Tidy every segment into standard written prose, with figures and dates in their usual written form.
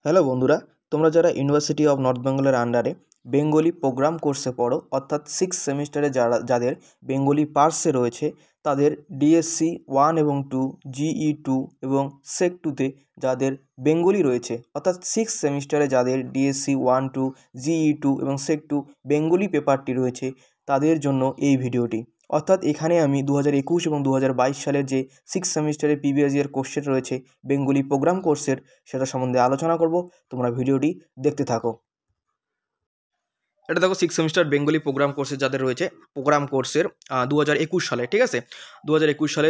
Hello বন্ধুরা, তোমরা যারা ইউনিভার্সিটি অফ নর্থ বেঙ্গলের আন্ডারে বেঙ্গলি প্রোগ্রাম কোর্সে পড়ো, অর্থাৎ সিক্স সেমিস্টারে যাদের বেঙ্গলি পার্সে রয়েছে, তাদের ডিএসসি 1 এবং 2, জিই 2 এবং সেক 2তে যাদের বেঙ্গলি রয়েছে, অর্থাৎ সিক্স সেমিস্টারে যাদের ডিএসসি 1, 2, জিই 2 এবং সেক 2 বেঙ্গলি পেপারটি রয়েছে, তাদের জন্য এই ভিডিওটি। অর্থাৎ এখানে আমি 2021 এবং 2022 সালের যে সিক্স সেমিস্টারের প্রিভিয়াস ইয়ার কোশ্চেন রয়েছে বেঙ্গলি প্রোগ্রাম কোর্সের, সেটা সম্বন্ধে আলোচনা করব। তোমরা ভিডিওটি দেখতে থাকো। এটা দেখো সিক্স সেমিস্টার বেঙ্গলি প্রোগ্রাম কোর্সের যাদের রয়েছে, প্রোগ্রাম কোর্সের 2021 সালে, ঠিক আছে। 2021 সালে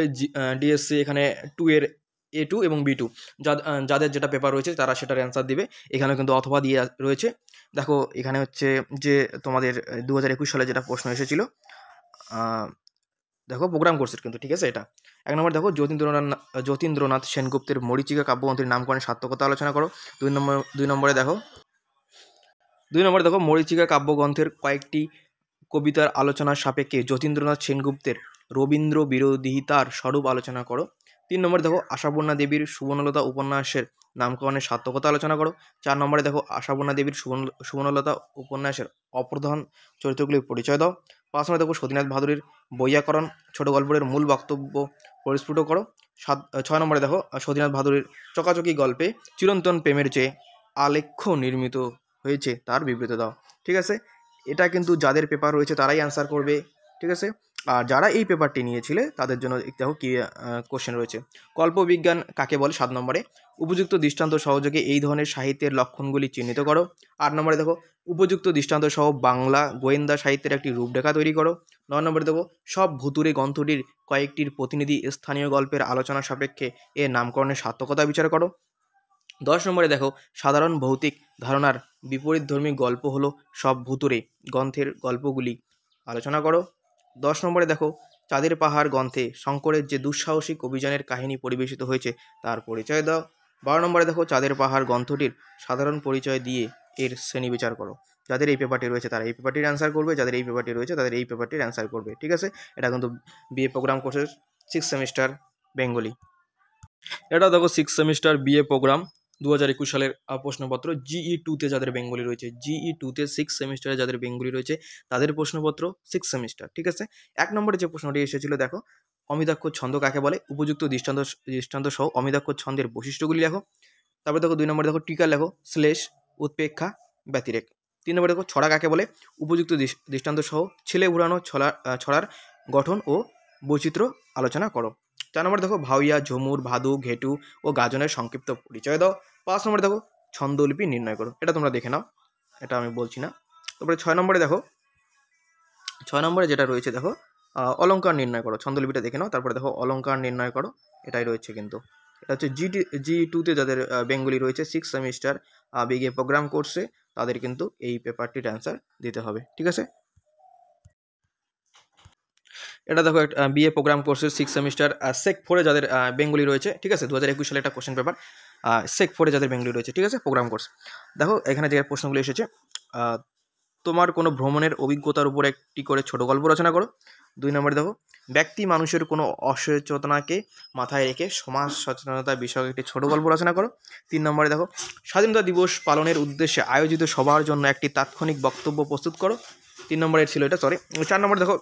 ডিএসসি এখানে 2 এর A2 এবং B2 যাদের যেটা পেপার রয়েছে তারা সেটার অ্যান্সার দিবে। এখানে কিন্তু অথবা দিয়ে রয়েছে। দেখো এখানে হচ্ছে যে তোমাদের 2021 সালে যেটা প্রশ্ন এসেছিল, দেখো প্রোগ্রাম কোর্সের কিন্তু, ঠিক আছে। এটা এক নম্বর দেখো যতীন্দ্রনাথ সেনগুপ্তের মরীচিকা কাব্যগ্রন্থের নামকরণের সার্থকতা আলোচনা করো। দুই নম্বরে দেখো মরীচিকা কাব্যগ্রন্থের কয়েকটি কবিতার আলোচনার সাপেক্ষে যতীন্দ্রনাথ সেনগুপ্তের রবীন্দ্র বিরোধিতার স্বরূপ আলোচনা করো। 3 নম্বরে দেখো আশাপূর্ণা দেবীর সুবর্ণলতা উপন্যাসের নামকরণের সার্থকতা আলোচনা করো। 4 নম্বরে দেখো আশাপূর্ণা দেবীর সুবর্ণলতা উপন্যাসের অপ্রধান চরিত্রগুলির পরিচয় দাও। 5 নম্বরে দেখো সতীনাথ ভাদুরীর বৈয়াকরণ ছোট গল্পের মূল বক্তব্য পরিস্ফুট করো। 6 নম্বরে দেখো সতীনাথ ভাদুরীর চকাচকি গল্পে চিরন্তন প্রেমের যে আলেখ্য নির্মিত হয়েছে তার বিবৃতি দাও। ঠিক আছে, এটা কিন্তু যাদের পেপার রয়েছে তারাই অ্যান্সার করবে, ঠিক আছে। আর যারা এই পেপারটি নিয়েছিলে তাদের জন্য দেখো কি কোশ্চেন রয়েছে। কল্পবিজ্ঞান কাকে বলে? 7 নম্বরে উপযুক্ত দৃষ্টান্ত সহযোগে এই ধরনের সাহিত্যের লক্ষণগুলি চিহ্নিত করো। 8 নম্বরে দেখো উপযুক্ত দৃষ্টান্ত সহ বাংলা গোয়েন্দা সাহিত্যের একটি রূপরেখা তৈরি করো। 9 নম্বরে দেখো সব ভুতুড়ে গ্রন্থটির কয়েকটির প্রতিনিধি স্থানীয় গল্পের আলোচনা সাপেক্ষে এর নামকরণের সার্থকতা বিচার করো। 10 নম্বরে দেখো সাধারণ ভৌতিক ধারণার বিপরীতধর্মী গল্প হলো সব ভুতুড়ে গ্রন্থের গল্পগুলি আলোচনা করো। 10 নম্বরে দেখো চাঁদের পাহাড় গ্রন্থে শঙ্করের যে দুঃসাহসিক অভিযানের কাহিনী পরিবেশিত হয়েছে তার পরিচয় দাও। 12 নম্বরে দেখো চাঁদের পাহাড় গ্রন্থটির সাধারণ পরিচয় দিয়ে এর শ্রেণী বিচার করো। যাদের এই পেপারটি রয়েছে তারা এই পেপারটির অ্যান্সার করবে, যাদের এই পেপারটি রয়েছে তাদের এই পেপারটির অ্যান্সার করবে, ঠিক আছে। এটা কিন্তু বিএ প্রোগ্রাম কোর্সের সিক্স সেমিস্টার বেঙ্গলি। এটা দেখো সিক্স সেমিস্টার বিএ প্রোগ্রাম 2021 সালের প্রশ্নপত্র। জিই 2তে যাদের বেঙ্গলি রয়েছে, জিই 2তে সিক্স সেমিস্টারে যাদের বেঙ্গলি রয়েছে তাদের প্রশ্নপত্র সিক্স সেমিস্টার, ঠিক আছে। এক নম্বরে যে প্রশ্নটি এসেছিল দেখো অমিতাক্ষর ছন্দ কাকে বলে? উপযুক্ত দৃষ্টান্ত সহ অমিতাক্ষর ছন্দের বৈশিষ্ট্যগুলি লেখো। তারপরে দেখো 2 নম্বরে দেখো টিকা লেখো, শ্লেষ, উৎপেক্ষা, ব্যতিরেক। 3 নম্বরে দেখো ছড়া কাকে বলে? উপযুক্ত দৃষ্টান্ত সহ ছেলে উড়ানো ছড়ার গঠন ও বৈচিত্র্য আলোচনা করো। 4 নম্বরে দেখো ভাউইয়া, ঝুমুর, ভাদু, ঘেটু ও গাজনের সংক্ষিপ্ত পরিচয় দাও। 5 নম্বরে দেখো ছন্দলিপি নির্ণয় করো। এটা তোমরা দেখে নাও, এটা আমি বলছি না। তারপরে 6 নম্বরে দেখো 6 নম্বরে যেটা রয়েছে দেখো অলঙ্কার নির্ণয় করো। ছন্দলিপিটা দেখে নাও, তারপরে দেখো অলঙ্কার নির্ণয় করো। এটাই রয়েছে কিন্তু। এটা হচ্ছে জি 2তে যাদের বেঙ্গলি রয়েছে সিক্স সেমিস্টার বিএ প্রোগ্রাম কোর্সে তাদের কিন্তু এই পেপারটির অ্যান্সার দিতে হবে, ঠিক আছে। এটা দেখো একটা বিএ প্রোগ্রাম কোর্সের সিক্স সেমিস্টার সেক 4-এ যাদের বেঙ্গলি রয়েছে, ঠিক আছে। 2021 সালে একটা কোশ্চেন পেপার সেক 4-এ যাদের বেঙ্গলি রয়েছে, ঠিক আছে, প্রোগ্রাম কোর্স। দেখো এখানে যে প্রশ্নগুলো এসেছে, তোমার কোনো ভ্রমণের অভিজ্ঞতার উপর একটি করে ছোট গল্প রচনা করো। 2 নম্বরে দেখো ব্যক্তি মানুষের কোনো অসচেতনাকে মাথায় রেখে সমাজ সচেতনতা বিষয়ক একটি ছোট গল্প রচনা করো। 3 নম্বরে দেখো স্বাধীনতা দিবস পালনের উদ্দেশ্যে আয়োজিত সবার জন্য একটি তাৎক্ষণিক বক্তব্য প্রস্তুত করো। 3 নম্বরের ছিল এটা, সরি। 4 নম্বরে দেখো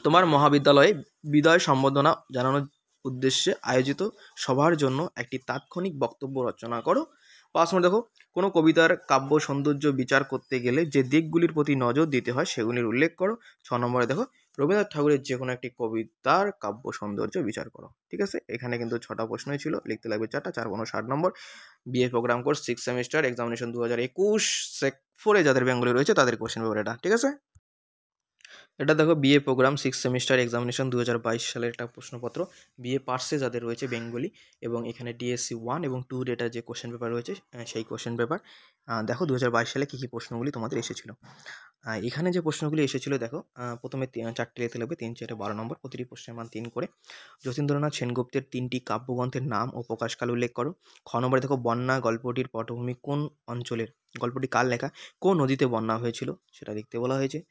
তোমার মহাবিদ্যালয়ে বিদায় সম্বর্ধনা জানানোর উদ্দেশ্যে আয়োজিত সবার জন্য একটি তাৎক্ষণিক বক্তব্য রচনা করো। 5 নম্বর দেখো কোনো কবিতার কাব্য সৌন্দর্য বিচার করতে গেলে যে দিকগুলির প্রতি নজর দিতে হয় সেগুলির উল্লেখ করো। 6 নম্বরে দেখো রবীন্দ্রনাথ ঠাকুরের যে কোনো একটি কবিতার কাব্য সৌন্দর্য বিচার করো, ঠিক আছে। এখানে কিন্তু 6টা প্রশ্নই ছিল, লিখতে লাগবে 4টা, 4 × 60 নম্বর। BA programme course six semester examination 2021 sec 4-এ যাদের বেঙ্গলি রয়েছে তাদের কোশ্চেন পেপার এটা, ঠিক আছে। এটা দেখো BA programme six semester examination 2022 সালের একটা প্রশ্নপত্র বিএ পার্সে যাদের রয়েছে বেঙ্গলি, এবং এখানে ডিএসসি 1 এবং 2 ডেটা যে কোশ্চেন পেপার রয়েছে সেই কোশ্চেন পেপার। দেখো 2022 সালে কী কী প্রশ্নগুলি তোমাদের এসেছিল। এখানে যে প্রশ্নগুলি এসেছিল দেখো প্রথমে 4টে লিখতে লাগবে, 3, 4, 12 নম্বর, প্রতিটি প্রশ্নের মান 3 করে। যতীন্দ্রনাথ সেনগুপ্তের 3টি কাব্যগ্রন্থের নাম ও প্রকাশকাল উল্লেখ করো। খ নম্বরে দেখো বন্যা গল্পটির পটভূমি কোন অঞ্চলের, গল্পটি কার লেখা, কোন নদীতে বন্যা হয়েছিল সেটা লিখতে বলা হয়েছে।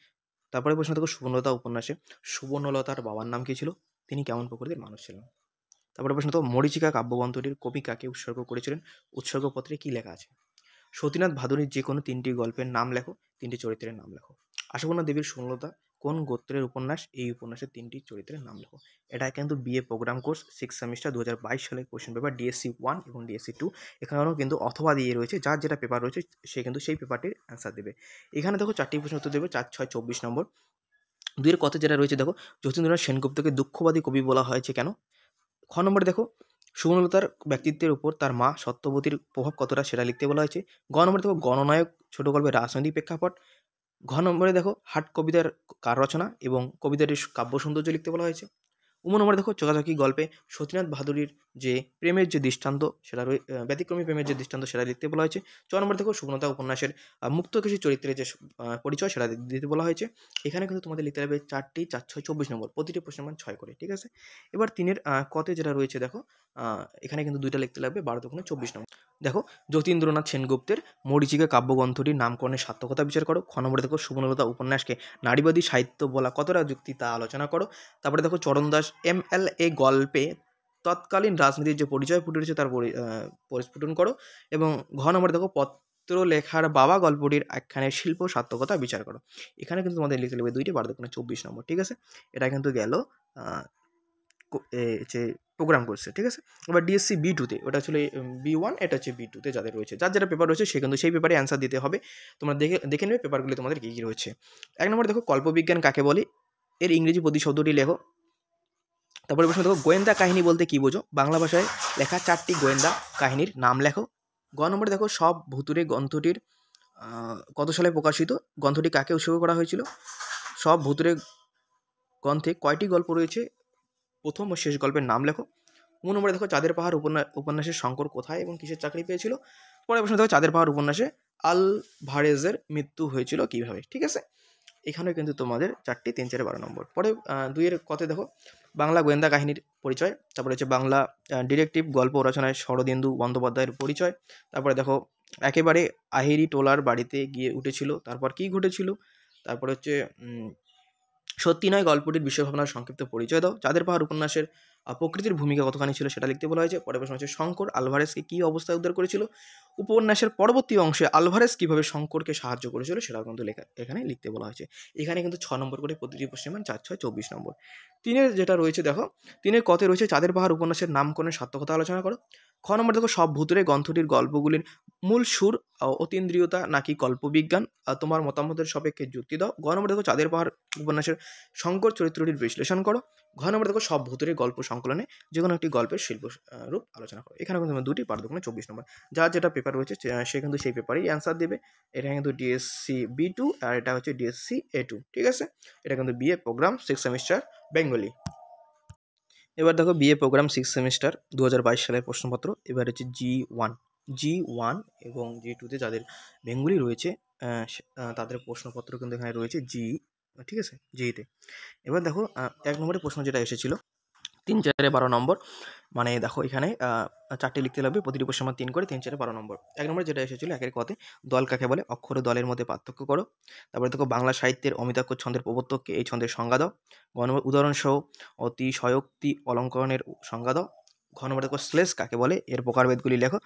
তারপরে প্রশ্ন দেখো সুবর্ণলতা উপন্যাসে সুবর্ণলতার বাবার নাম কী ছিল, তিনি কেমন প্রকৃতির মানুষ ছিলেন। তারপরে প্রশ্ন তো মরীচিকা কাব্যগ্রন্থটির কবি কাকে উৎসর্গ করেছিলেন, উৎসর্গপত্রে কী লেখা আছে। সতীনাথ ভাদুরীর যে কোনো 3টি গল্পের নাম লেখো, 3টি চরিত্রের নাম লেখো। আশাপূর্ণা দেবীর সুনলতা কোন গোত্রের উপন্যাস? এই উপন্যাসের 3টি চরিত্রের নাম লেখো। এটা কিন্তু বিএ প্রোগ্রাম কোর্স 6 সেমিস্টার 2022 সালের কোশ্চেন পেপার ডিএসসি 1 এবং ডিএসসি 2। এখানেও কিন্তু অথবা দিয়ে রয়েছে, যার যেটা পেপার রয়েছে সে কিন্তু সেই পেপারটির অ্যান্সার দেবে। এখানে দেখো 4টি প্রশ্ন উত্তর দেবে, 4 6 24 নম্বর। 2 এর কতে যেটা রয়েছে দেখো, যতীন্দ্রনাথ সেনগুপ্তকে দুঃখবাদী কবি বলা হয়েছে কেন? খ নম্বরে দেখো, সুবর্ণলতার ব্যক্তিত্বের উপর তার মা সত্যবতীর প্রভাব কতটা সেটা লিখতে বলা হয়েছে। গ নম্বরে দেখো, গণনায়ক ছোট গল্পের রাজনৈতিক প্রেক্ষাপট। ঘ নম্বরে দেখো, হাট কবিতার কার রচনা এবং কবিতাটির কাব্য সৌন্দর্য লিখতে বলা হয়েছে। নম্বরে দেখো, চোখাচোখি গল্পে সতীনাথ ভাদুরীর যে প্রেমের যে দৃষ্টান্ত সেটা ব্যতিক্রমী প্রেমের যে দৃষ্টান্ত সেটা লিখতে বলা হয়েছে। নম্বরে দেখো, সুবর্ণলতা উপন্যাসের মুক্ত কিছু চরিত্রের যে পরিচয় সেটা দিতে বলা হয়েছে। এখানে কিন্তু তোমাদের লিখতে হবে 4টি 4 6 24 নম্বর, প্রতিটি প্রশ্নের মান 6 করে, ঠিক আছে। এবার 3-এর কতে যেটা রয়েছে দেখো, এখানে কিন্তু 2টা লিখতে লাগবে, 12 দুগুণে 24 নম্বর। দেখো, যতীন্দ্রনাথ সেনগুপ্তের মরীচিকা কাব্যগ্রন্থটির নামকরণের সার্থকতা বিচার করো। খ নম্বরে দেখো, সুবর্ণলতা উপন্যাসকে নারীবাদী সাহিত্য বলা কতটা যুক্তি তা আলোচনা করো। তারপরে দেখো, চরণদাস MLA গল্পে তৎকালীন রাজনীতির যে পরিচয় ফুটে উঠেছে তার পরিস্ফুটন করো। এবং ঘ নম্বরে দেখো, পত্র লেখার বাবা গল্পটির একখানের শিল্প সার্থকতা বিচার করো। এখানে কিন্তু তোমাদের লিখতে লাগবে 2টি, 12 দুগুণে 24 নম্বর, ঠিক আছে। এটা কিন্তু গেল যে প্রোগ্রাম করছে, ঠিক আছে। এবার ডিএসসি B2-তে, ওটা আসলে B1, এটা হচ্ছে B2-তে যাদের রয়েছে, যার যেটা পেপার রয়েছে সে কিন্তু সেই পেপারে অ্যান্সার দিতে হবে। তোমরা দেখে নেবে পেপারগুলি তোমাদের কী কী রয়েছে। 1 নম্বরে দেখো, কল্পবিজ্ঞান কাকে বলে? এর ইংরেজি প্রতিশব্দটি লেখো। তারপরে প্রশ্ন দেখো, গোয়েন্দা কাহিনী বলতে কী বোঝো? বাংলা ভাষায় লেখা 4টি গোয়েন্দা কাহিনীর নাম লেখো। গ নম্বরে দেখো, সব ভুতুড়ে গ্রন্থটির কত সালে প্রকাশিত? গ্রন্থটি কাকে উৎসর্গ করা হয়েছিল? সব ভুতুড়ে গ্রন্থে কয়টি গল্প রয়েছে? প্রথম ও শেষ গল্পের নাম লেখো। 2 নম্বরে দেখো, চাঁদের পাহাড় উপন্যাসে শঙ্কর কোথায় এবং কিসের চাকরি পেয়েছিল? পরের প্রশ্ন দেখো, চাঁদের পাহাড় উপন্যাসে আলভারেজের মৃত্যু হয়েছিল কিভাবে, ঠিক আছে। এখানেও কিন্তু তোমাদের 4টি 3 4 12 নম্বর। পরে 2-এর কতে দেখো, বাংলা গোয়েন্দা কাহিনীর পরিচয়। তারপরে হচ্ছে বাংলা ডিটেকটিভ গল্প রচনায় শরদিন্দু বন্দ্যোপাধ্যায়ের পরিচয়। তারপরে দেখো, একেবারে আহেরি টোলার বাড়িতে গিয়ে উঠেছিল, তারপর কি ঘটেছিল। তারপরে হচ্ছে সত্যি নয় গল্পটির বিশ্বভাবনার সংক্ষিপ্ত পরিচয় দাও। চাঁদের পাহাড় উপন্যাসের প্রকৃতির ভূমিকা কতখানি ছিল সেটা লিখতে বলা হয়েছে। পরের প্রশ্ন হচ্ছে, শঙ্কর আলভারেজকে কী অবস্থায় উদ্ধার করেছিল? উপন্যাসের পরবর্তী অংশে আলভারেজ কীভাবে শঙ্করকে সাহায্য করেছিল সেটাও কিন্তু এখানে লিখতে বলা হয়েছে। এখানে কিন্তু 6 নম্বর করে প্রতিটি প্রশ্নের মান 4 6 24 নম্বর। 3-এর যেটা রয়েছে দেখো, 3-এর কতে রয়েছে, চাঁদের পাহাড় উপন্যাসের নামকরণের সার্থকতা আলোচনা করো। খ নম্বর দেখো, সব ভূতুড়ে গ্রন্থটির গল্পগুলির মূল সুর অতীন্দ্রিয়তা নাকি কল্পবিজ্ঞান? তোমার মতামতের সাপেক্ষে যুক্তি দাও। গ নম্বর দেখো, চাঁদের পাহাড় উপন্যাসের শঙ্কর চরিত্রটির বিশ্লেষণ করো। ঘ নম্বর দেখো, সব ভূতুড়ে গল্প সংকলনে যে কোনো একটি গল্পের শিল্প রূপ আলোচনা করো। এখানে কিন্তু 2টি, 12 দুগুণে 24 নম্বর। যার যেটা পেপার রয়েছে সে কিন্তু সেই পেপারেই অ্যান্সার দেবে। এটা কিন্তু ডিএসসি B2 আর এটা হচ্ছে ডিএসসি A2, ঠিক আছে। এটা কিন্তু বিএ প্রোগ্রাম 6 সেমিস্টার বেঙ্গলি। এবার দেখো, বিএ প্রোগ্রাম 6 সেমিস্টার 2022 সালের প্রশ্নপত্র। এবার হচ্ছে G1 এবং G2-তে যাদের বেঙ্গলি রয়েছে তাদের প্রশ্নপত্র কিন্তু এখানে রয়েছে ঠিক আছে, G-তে। এবার দেখো, 1 নম্বরের প্রশ্ন যেটা এসেছিল 3 4 12 নম্বর, মানে দেখো এখানে 4টি লিখতে লাগবে, প্রতিটি প্রশ্নের মান 3 করে, 3 4 12 নম্বর। 1 নম্বরে যেটা এসেছিল 1-এর কতে, দল কাকে বলে? অক্ষর ও দলের মধ্যে পার্থক্য করো। তারপরে দেখো, বাংলা সাহিত্যের অমিতাক্ষর ছন্দের প্রবর্তককে, এই ছন্দের সংজ্ঞা দাও। গ নম্বর, উদাহরণসহ অতিশয়োক্তি অলঙ্করণের সংজ্ঞা দাও। ঘ নম্বর দেখো, শ্লেষ কাকে বলে? এর প্রকারভেদগুলি লেখো।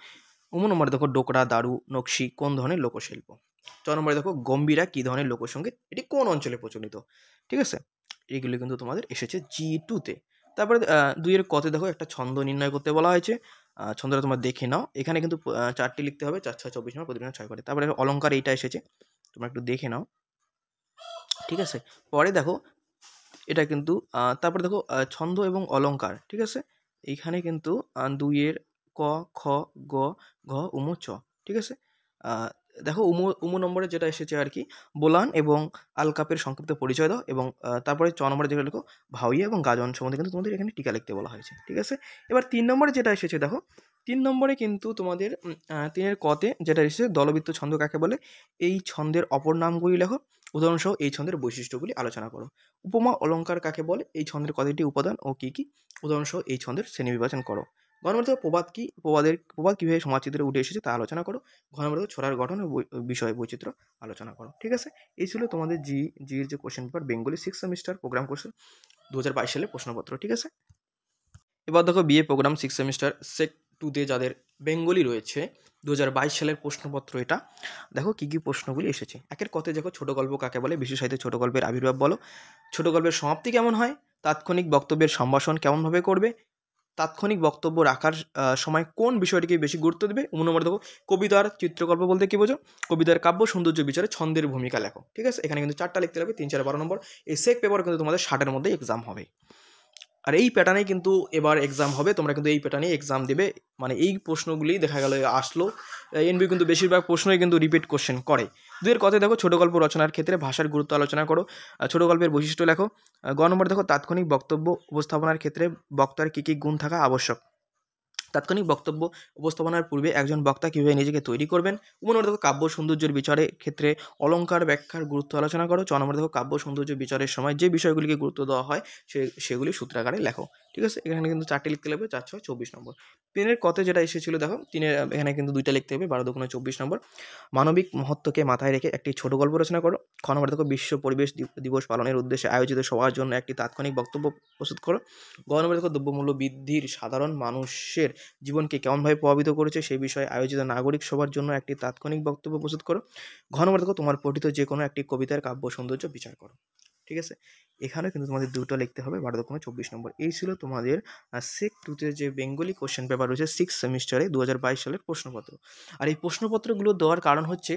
নম্বরে দেখো, ডোকরা, দারু, নকশি কোন ধরনের লোকশিল্প? 4 নম্বরে দেখো, গম্ভীরা কী ধরনের লোকসঙ্গীত? এটি কোন অঞ্চলে প্রচলিত? ঠিক আছে, এইগুলি কিন্তু তোমাদের এসেছে G2-তে। তারপরে 2-এর কতে দেখো, একটা ছন্দ নির্ণয় করতে বলা হয়েছে। ছন্দটা তোমরা দেখে নাও। এখানে কিন্তু 4টি লিখতে হবে, 4 6 24 নম্বর, প্রতিদিন 6 করে। তারপরে অলঙ্কার এইটা এসেছে, তোমরা একটু দেখে নাও, ঠিক আছে। পরে দেখো, এটা কিন্তু তারপরে দেখো, ছন্দ এবং অলঙ্কার, ঠিক আছে। এইখানে কিন্তু 2-এর ক, খ, গ, ঘ, উম, চ, ঠিক আছে। দেখো, উমু নম্বরে যেটা এসেছে আর কি, বোলান এবং আলকাপের সংক্ষিপ্ত পরিচয় দাও। এবং তারপরে 4 নম্বরে যেটা লেখো, ভাউইয়া এবং গাজন সম্বন্ধে কিন্তু তোমাদের এখানে টিকা লিখতে বলা হয়েছে, ঠিক আছে। এবার 3 নম্বরে যেটা এসেছে দেখো, 3 নম্বরে কিন্তু তোমাদের 3-এর কতে যেটা এসেছে, দলবৃত্ত ছন্দ কাকে বলে? এই ছন্দের অপর নামগুলি লেখো। উদাহরণসহ এই ছন্দের বৈশিষ্ট্যগুলি আলোচনা করো। উপমা অলঙ্কার কাকে বলে? এই ছন্দের কতটি উপাদান ও কী কী? উদাহরণসহ এই ছন্দের শ্রেণীবিভাজন করো। ঘ নম্বর দেখো, প্রবাদ কি? প্রবাদ কীভাবে সমাজচিত্রে উঠে এসেছে তা আলোচনা করো। ঘ নম্বর দেখো, ছড়ার গঠন ও বিষয় বৈচিত্র্য আলোচনা করো, ঠিক আছে। এই ছিল তোমাদের জির যে question paper Bengali 6 semester programme কোর্সের 2022 সালের প্রশ্নপত্র, ঠিক আছে। এবার দেখো, বিএ প্রোগ্রাম 6 সেমিস্টার সেক 2-তে যাদের বেঙ্গলি রয়েছে, 2022 সালের প্রশ্নপত্র এটা। দেখো কী কী প্রশ্নগুলি এসেছে। একের কথায় দেখো, ছোট গল্প কাকে বলে, বিশ্ব সাহিত্যে ছোট গল্পের আবির্ভাব বলো, ছোট গল্পের সমাপ্তি কেমন হয়, তাৎক্ষণিক বক্তব্যের সম্ভাষণ কেমনভাবে করবে, তাৎক্ষণিক বক্তব্য রাখার সময় কোন বিষয়টিকে বেশি গুরুত্ব দেবে। নম্বর দেখো, কবিতার চিত্রকল্প বলতে কী বোঝো, কবিতার কাব্য সৌন্দর্য বিচারে ছন্দের ভূমিকা লেখো। ঠিক আছে, এখানে কিন্তু 4টা লিখতে হবে, 3, 4, 12 নম্বর। এই সেক পেপার কিন্তু তোমাদের 60-এর মধ্যে এক্সাম হবে। আর এই প্যাটার্নেই কিন্তু এবার এক্সাম হবে, তোমরা কিন্তু এই প্যাটার্নেই এক্সাম দেবে। মানে এই প্রশ্নগুলি দেখা গেল আসলো। এনবি কিন্তু বেশিরভাগ প্রশ্নই কিন্তু রিপিট কোশ্চেন করে। দুয়ের কথায় দেখো, ছোট গল্প রচনার ক্ষেত্রে ভাষার গুরুত্ব আলোচনা করো, ছোট গল্পের বৈশিষ্ট্য লেখো। গ নম্বর দেখো, তাৎক্ষণিক বক্তব্য উপস্থাপনার ক্ষেত্রে বক্তার কী কী গুণ থাকা আবশ্যক। তাৎক্ষণিক বক্তব্য উপস্থাপনার পূর্বে একজন বক্তা কীভাবে নিজেকে তৈরি করবেন। নম্বর দেখো, কাব্য সৌন্দর্যের বিচারের ক্ষেত্রে অলঙ্কার ব্যাখ্যার গুরুত্ব আলোচনা করো। নম্বর দেখো, কাব্য সৌন্দর্য বিচারের সময় যে বিষয়গুলিকে গুরুত্ব দেওয়া হয় সেগুলি সূত্রাকারে লেখো। ঠিক আছে, এখানে কিন্তু 4টে লিখতে লাগবে, 4, 6, 24 নম্বর। 3-এর কতে যেটা এসেছিল দেখো, 3-এর এখানে কিন্তু 2টা লিখতে হবে, 12 দুগুণে 24 নম্বর। মানবিক মহত্বকে মাথায় রেখে একটি ছোট গল্প রচনা করো। খ নম্বর দেখো, বিশ্ব পরিবেশ দিবস পালনের উদ্দেশ্যে আয়োজিত সবার জন্য একটি তাৎক্ষণিক বক্তব্য প্রস্তুত করো। গ নম্বর দেখো, দ্রব্যমূল্য বৃদ্ধির সাধারণ মানুষের জীবনকে কেমনভাবে প্রভাবিত করেছে সেই বিষয়ে আয়োজিত নাগরিক সভার জন্য একটি তাৎক্ষণিক বক্তব্য প্রস্তুত করো। ঘ নম্বর দেখো, তোমার পঠিত যে কোনো একটি কবিতার কাব্য সৌন্দর্য বিচার করো। ঠিক আছে, এখানে কিন্তু তোমাদের 2টা লিখতে হবে, 12 দুগুণে 24 নম্বর। এই ছিল তোমাদের সেক 2-তে যে বেঙ্গলি কোশ্চেন পেপার রয়েছে 6 সেমিস্টারে 2022 সালের প্রশ্নপত্র। আর এই প্রশ্নপত্রগুলো দেওয়ার কারণ হচ্ছে,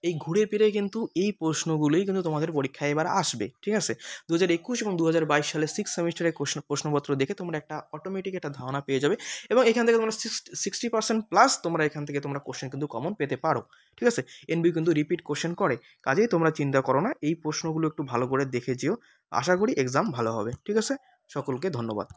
এই ঘুরে ফিরে কিন্তু এই প্রশ্নগুলোই কিন্তু তোমাদের পরীক্ষায় এবার আসবে। ঠিক আছে, 2021 এবং 2022 সালে 6 সেমিস্টারের প্রশ্নপত্র দেখে তোমরা একটা অটোমেটিক একটা ধারণা পেয়ে যাবে, এবং এখান থেকে তোমরা 60% প্লাস তোমরা এখান থেকে তোমরা কোশ্চেন কিন্তু কমন পেতে পারো। ঠিক আছে, এনবি কিন্তু রিপিট কোশ্চেন করে, কাজেই তোমরা চিন্তা করো না, এই প্রশ্নগুলো একটু ভালো করে দেখে যেও। আশা করি এক্সাম ভালো হবে। ঠিক আছে, সকলকে ধন্যবাদ।